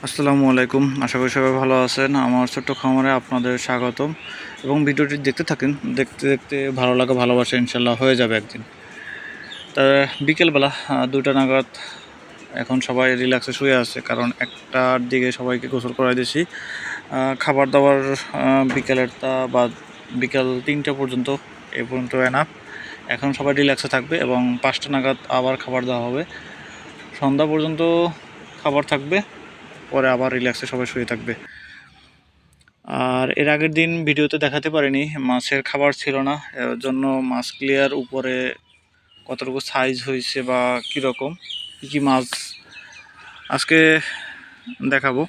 আসসালামু আলাইকুম। আশা করি সবাই ভালো আছেন। আমার ছোট্ট খামারে আপনাদের স্বাগতম এবং ভিডিওটি দেখতে থাকেন। দেখতে দেখতে ভালো লাগা ভালোবাসা ইনশাল্লাহ হয়ে যাবে একদিন। তা বিকেলবেলা 2টা নাগাদ এখন সবাই রিল্যাক্সে শুয়ে আছে, কারণ 1টার দিকে সবাইকে গোসল করাই দিয়েছি। খাবার দাবার বিকেলেরটা বা বিকেল 3টা পর্যন্ত, এ পর্যন্ত এনাফ। এখন সবাই রিল্যাক্সে থাকবে এবং 5টা নাগাদ আবার খাবার দেওয়া হবে। সন্ধ্যা পর্যন্ত খাবার থাকবে, পরে আবার রিল্যাক্সে সবাই শুয়ে থাকবে। আর এর আগের দিন ভিডিওতে দেখাতে পারিনি, মাছের খাবার ছিল না, এর জন্য মাছ ক্লিয়ার উপরে কতটুকু সাইজ হয়েছে বা কীরকম কী কী মাছ আজকে দেখাবো।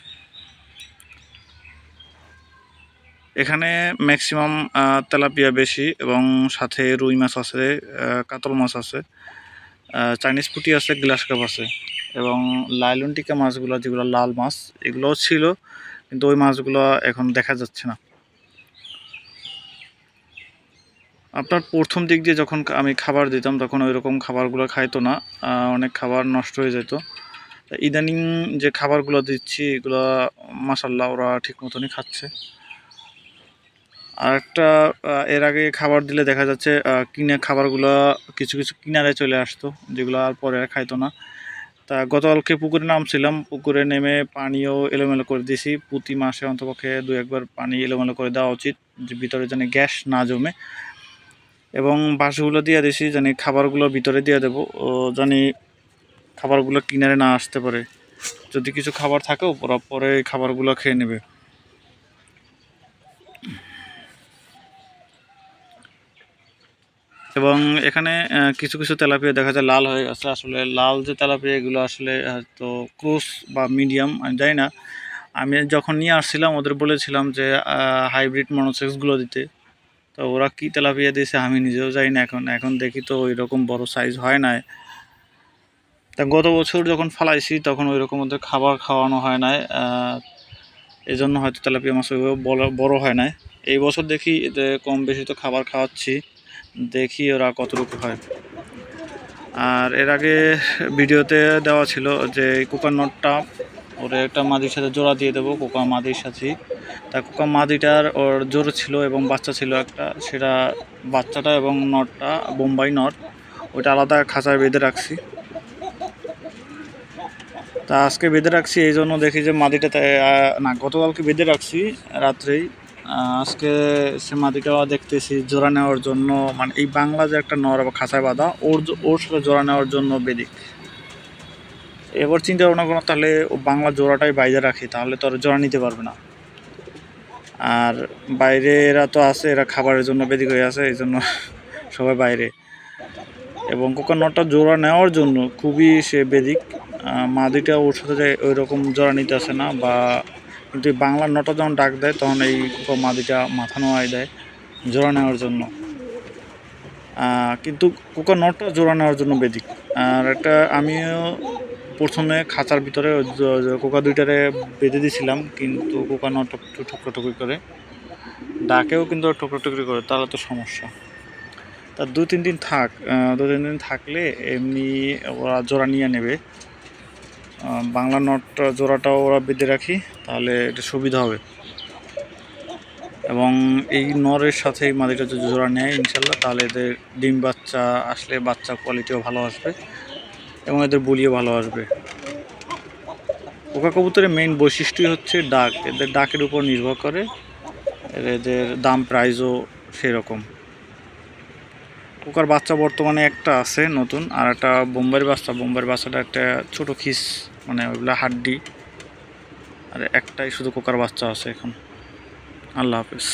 এখানে ম্যাক্সিমাম তেলাপিয়া বেশি এবং সাথে রুই মাছ আছে, কাতল মাছ আছে, চাইনিজ পুঁটি আছে, গ্লাস কাপ আছে এবং লাইলনটিকা মাছগুলো যেগুলো লাল মাছ এগুলোও ছিল, কিন্তু ওই মাছগুলো এখন দেখা যাচ্ছে না। আপনার প্রথম দিক দিয়ে যখন আমি খাবার দিতাম তখন ওই রকম খাবারগুলো খাইতো না, অনেক খাবার নষ্ট হয়ে যেত। ইদানিং যে খাবারগুলো দিচ্ছি এগুলো মাশাল্লাহ ওরা ঠিক মতনই খাচ্ছে। আর একটা এর আগে খাবার দিলে দেখা যাচ্ছে কিনে খাবারগুলো কিছু কিছু কিনারে চলে আসতো, যেগুলো আর পরে আর খাইতো না। তা গতকালকে পুকুরে নামছিলাম, পুকুরে নেমে পানিও এলোমেলো করে দিয়েছি। প্রতি মাসে অন্তপক্ষে 2-1বার পানি এলোমেলো করে দেওয়া উচিত, যে ভিতরে যেন গ্যাস না জমে। এবং বাঁশগুলো দিয়ে দিয়েছি, জানি খাবারগুলো ভিতরে দিয়ে দেবো, জানি খাবারগুলো কিনারে না আসতে পারে। যদি কিছু খাবার থাকেও ওরা পরে খাবারগুলো খেয়ে নেবে। এবং এখানে কিছু কিছু তেলাপিয়া দেখা যায় লাল হয়ে গেছে। আসলে লাল যে তেলাপিয়া এগুলো আসলে হয়তো ক্রস বা মিডিয়াম, আমি জানি না। আমি যখন নিয়ে আসছিলাম ওদের বলেছিলাম যে হাইব্রিড মনোসেক্সগুলো দিতে, তো ওরা কী তেলাপিয়া দিয়েছে আমি নিজেও জানি না। এখন দেখি তো ওই রকম বড় সাইজ হয় না। তা গত বছর যখন ফালাইছি তখন ওই রকম ওদের খাবার খাওয়ানো হয় নাই, এজন্য হয়তো তেলাপিয়া মাছ ওইভাবে বড় হয় নাই। এই বছর দেখি যে কম বেশি তো খাবার খাওয়াচ্ছি, দেখি ওরা কতটুকু হয়। আর এর আগে ভিডিওতে দেওয়া ছিল যে কুকার নটটা ওর একটা মাদির সাথে জোড়া দিয়ে দেবো, কোকা মাদির সাথে। তা কোকা মাদিটার ওর জোর ছিল এবং বাচ্চা ছিল একটা, সেটা বাচ্চাটা এবং নটটা বোম্বাই নট, ওইটা আলাদা খাঁচায় বেঁধে রাখছি। তা আজকে বেঁধে রাখছি এই জন্য দেখি যে মাদিটা না, গতকালকে বেঁধে রাখছি রাত্রেই। আজকে সে মাদিটা দেখতেছি জোড়া নেওয়ার জন্য, মানে এই বাংলা যে একটা নর বা খাঁচায় বাঁধা, ওর সাথে জোড়া নেওয়ার জন্য বেদিক। এবার চিন্তা ভাবনা করো, তাহলে ও বাংলা জোড়াটাই বাইরে রাখি, তাহলে তো আর জোড়া নিতে পারবে না। আর বাইরে এরা তো আছে, এরা খাবারের জন্য বেদিক হয়ে আছে, এই জন্য সবাই বাইরে। এবং কোকার নটটা জোড়া নেওয়ার জন্য খুবই সে বেদিক, মাদিটা ওর সাথে যায় ওই রকম জোড়া নিতে আসে না। বা কিন্তু এই বাংলার নটা যখন ডাক দেয় তখন এই মাদিটা মাথা নোয়াই দেয় জোড়া নেওয়ার জন্য। কিন্তু কোকার নটটা জোড়া নেওয়ার জন্য বেদিক। আর একটা আমিও প্রথমে খাঁচার ভিতরে কোকা দুইটারে বেঁধে দিয়েছিলাম, কিন্তু কোকা নটটা একটু ঠুকরোটুকরি করে, ডাকেও কিন্তু ঠুকরোটুকরি করে, তাহলে তো সমস্যা। তা 2-3 দিন থাক, 2-3 দিন থাকলে এমনি ওরা জোড়া নিয়ে নেবে। বাংলা নট জোড়াটাও ওরা বেঁধে রাখি, তাহলে এটা সুবিধা হবে। এবং এই নরের সাথে এই মাদিটা যদি জোড়া নেয় ইনশাল্লাহ, তাহলে এদের ডিম বাচ্চা আসলে বাচ্চা কোয়ালিটিও ভালো আসবে এবং এদের বলিও ভালো আসবে। কোকা কবুতরের মেইন বৈশিষ্ট্যই হচ্ছে ডাক, এদের ডাকের উপর নির্ভর করে এদের দাম প্রাইসও সেরকম। কোকার বাচ্চা বর্তমানে একটা আছে নতুন, আর একটা বোম্বাইয়ের বাচ্চাটা একটা ছোট খিস, মানে ওইগুলো হাড্ডি, আর একটাই শুধু কোকার বাচ্চা আছে এখন। আল্লাহ হাফেজ।